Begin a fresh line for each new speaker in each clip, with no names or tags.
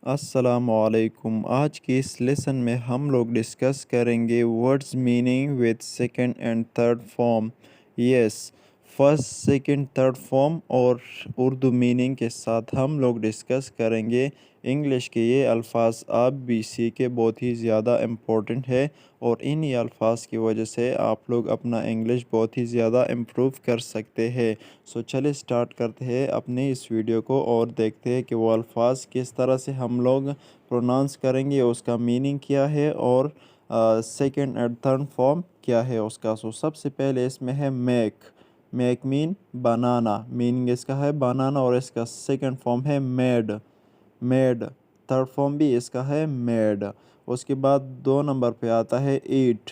अस्सलामुअलैकुम। आज की इस लेसन में हम लोग डिस्कस करेंगे words meaning with second and third form. Yes, first second third form और उर्दू मीनिंग के साथ हम लोग डिस्कस करेंगे। इंग्लिश के ये अल्फाज आप भी सीखे, बहुत ही ज़्यादा इम्पोर्टेंट है और इन्हीं अल्फाज की वजह से आप लोग अपना इंग्लिश बहुत ही ज़्यादा इम्प्रूव कर सकते हैं। सो चलिए स्टार्ट करते हैं अपने इस वीडियो को और देखते हैं कि वो अल्फाज किस तरह से हम लोग प्रोनाउंस करेंगे, उसका मीनिंग क्या है और सेकंड एंड थर्ड फॉर्म क्या है उसका। सो सबसे पहले इसमें है मेक। मेक मीन बनाना, मीनिंग इसका है बनाना और इसका सेकंड फॉर्म है मेड। मेड, थर्ड फॉर्म भी इसका है मेड। उसके बाद 2 नंबर पे आता है ईट।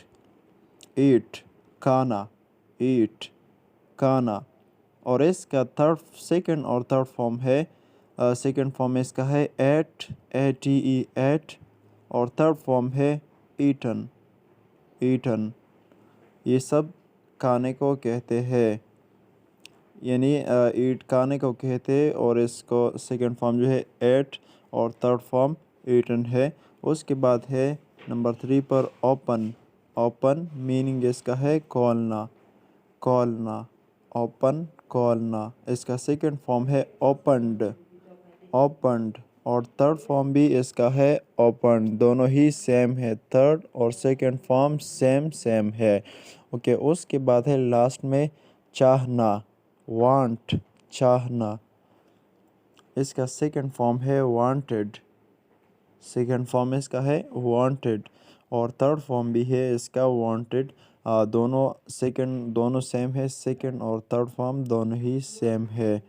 ईट, खाना। ईट, खाना। और इसका थर्ड सेकंड और थर्ड फॉर्म है, सेकंड फॉर्म इसका है एट। ATE, ate. और थर्ड फॉर्म है ईटन। ईटन। ये सब खाने को कहते हैं, यानी ईट खाने को कहते हैं और इसको सेकंड फॉर्म जो है एट और थर्ड फॉर्म ईटन है। उसके बाद है नंबर 3 पर ओपन। ओपन मीनिंग इसका है खोलना। खोलना, ओपन, खोलना। इसका सेकंड फॉर्म है ओपनड। ओपनड और थर्ड फॉर्म भी इसका है ओपन। दोनों ही सेम है, थर्ड और सेकंड फॉर्म सेम सेम है। ओके, उसके बाद है लास्ट में चाहना। वांट, चाहना। इसका सेकंड फॉर्म है वांटेड। सेकंड फॉर्म इसका है वांटेड और थर्ड फॉर्म भी है इसका वांटेड। दोनों सेम है, सेकंड और थर्ड फॉर्म दोनों ही सेम है।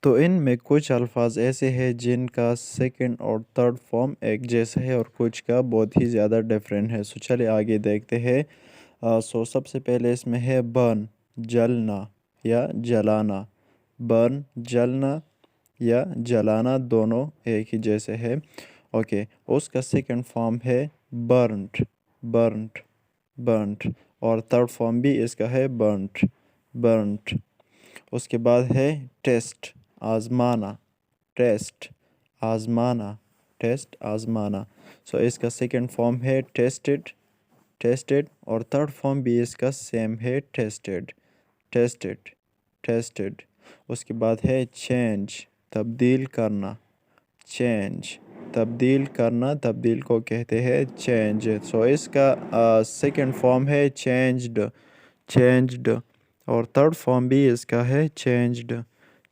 तो इनमें कुछ अल्फाज ऐसे हैं जिनका सेकंड और थर्ड फॉर्म एक जैसा है और कुछ का बहुत ही ज़्यादा डिफरेंट है। सो चलिए आगे देखते हैं। सो सबसे पहले इसमें है बर्न, जलना या जलाना। बर्न, जलना या जलाना दोनों एक ही जैसे है। ओके, उसका सेकंड फॉर्म है बर्नट। Burnt, burnt. और थर्ड फॉर्म भी इसका है बर्नट। बर्नट। उसके बाद है टेस्ट, आजमाना। टेस्ट, आजमाना। टेस्ट, आजमाना। सो इसका सेकंड फॉर्म है टेस्टेड। टेस्टेड और थर्ड फॉर्म भी इसका सेम है टेस्टेड। Tested, tested. उसके बाद है चेंज, तब्दील करना। चेंज, तब्दील करना, तब्दील को कहते हैं चेंज। सो इसका सेकंड फॉर्म है चेंज्ड। चेंज्ड और थर्ड फॉर्म भी इसका है चेंज्ड।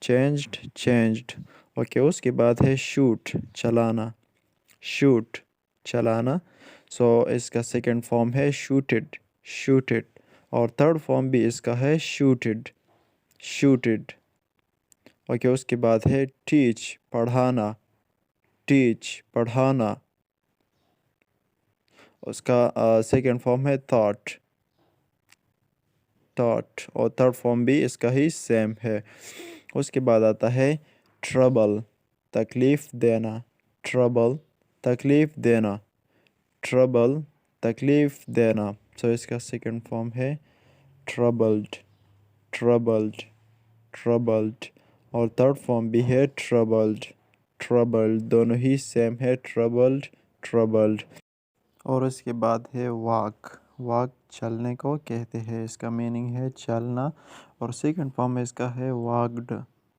Changed, changed. ओके, उसके बाद है शूट, चलाना। शूट, चलाना। सो इसका सेकंड फॉर्म है शूटेड। शूटेड और थर्ड फॉर्म भी इसका है शूटेड। शूटेड। ओके, उसके बाद है टीच, पढ़ाना। टीच, पढ़ाना। उसका सेकंड फॉर्म है थॉट। थॉट और थर्ड फॉर्म भी इसका ही सेम है। उसके बाद आता है ट्रबल, तकलीफ़ देना। ट्रबल, तकलीफ़ देना। ट्रबल, तकलीफ़ देना। सो इसका सेकंड फॉर्म है ट्रबल्ड। Troubled, troubled. और थर्ड फॉर्म भी है ट्रबल्ड। ट्रबल्ड, दोनों ही सेम है, ट्रबल्ड, ट्रबल्ड। और इसके बाद है वॉक। वॉक चलने को कहते हैं, इसका मीनिंग है चलना और सेकंड फॉर्म इसका है वॉकड।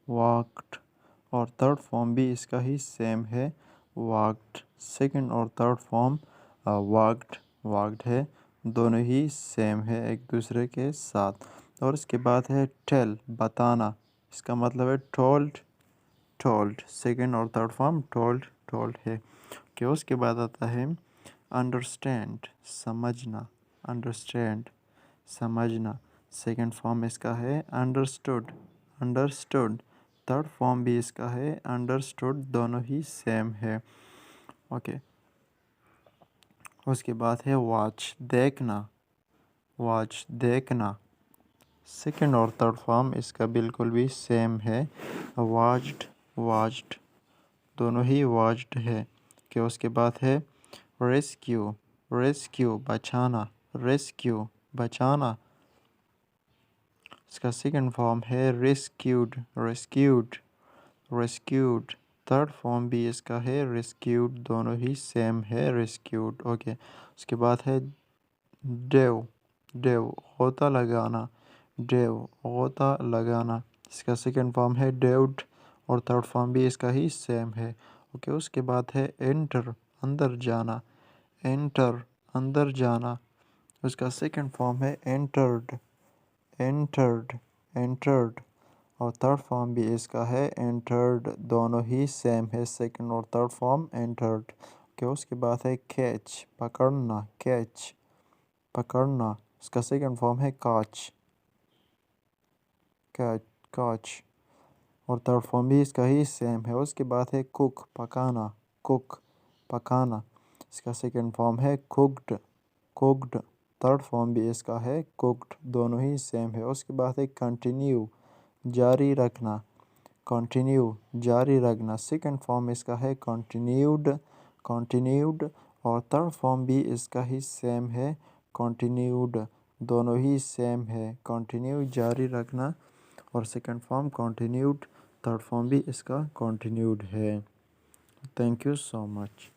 वॉकड और थर्ड फॉर्म भी इसका ही सेम है, वॉकड। सेकंड और थर्ड फॉर्म वॉकड, वॉकड है। दोनों ही सेम है एक दूसरे के साथ। और इसके बाद है टेल, बताना। इसका मतलब है टोल्ड। टोल्ड, सेकंड और थर्ड फॉर्म टोल्ड, टोल्ड है। कि उसके बाद आता है अंडरस्टैंड, समझना। अंडरस्टैंड, समझना। सेकंड फॉर्म इसका है अंडरस्टूड। अंडरस्टूड। थर्ड फॉर्म भी इसका है अंडरस्टूड, दोनों ही सेम है। ओके, उसके बाद है वॉच, देखना। वॉच, देखना। सेकंड और थर्ड फॉर्म इसका बिल्कुल भी सेम है, वॉच्ड, वॉच्ड। दोनों ही वॉच्ड है। कि उसके बाद है रेस्क्यू। रेस्क्यू, बचाना। रेस्क्यू, बचाना। इसका सेकंड फॉर्म है rescued. Rescued, rescued. Third form भी इसका है रेस्क्यूड, दोनों ही सेम है रेस्क्यूड। ओके, उसके बाद है डेव। डेव गोता लगाना, डेव गोता लगाना, इसका सेकंड फॉर्म है डेव्ड और थर्ड फॉर्म भी इसका ही सेम है। ओके, उसके बाद है एंटर, अंदर जाना, एंटर अंदर जाना, उसका सेकंड फॉर्म है एंटर्ड, एंटर्ड एंटर्ड और थर्ड फॉर्म भी इसका है एंटर्ड, दोनों ही सेम है सेकंड और थर्ड फॉर्म एंटर्ड। ओके, उसके बाद है कैच, पकड़ना, कैच पकड़ना, उसका सेकंड फॉर्म है काच, कैच काच और थर्ड फॉर्म भी इसका ही सेम है। उसके बाद है कुक, पकाना, कुक पकाना, इसका सेकंड फॉर्म है कुक्ड, कुक्ड, थर्ड फॉर्म भी इसका है कुक्ड, दोनों ही सेम है। उसके बाद है कंटिन्यू, जारी रखना, कंटिन्यू जारी रखना, सेकंड फॉर्म इसका है कंटिन्यूड, कंटिन्यूड और थर्ड फॉर्म भी इसका ही सेम है कंटिन्यूड, दोनों ही सेम है, कंटिन्यू जारी रखना और second form continued, third form भी इसका कंटिन्यूड है। Thank you so much.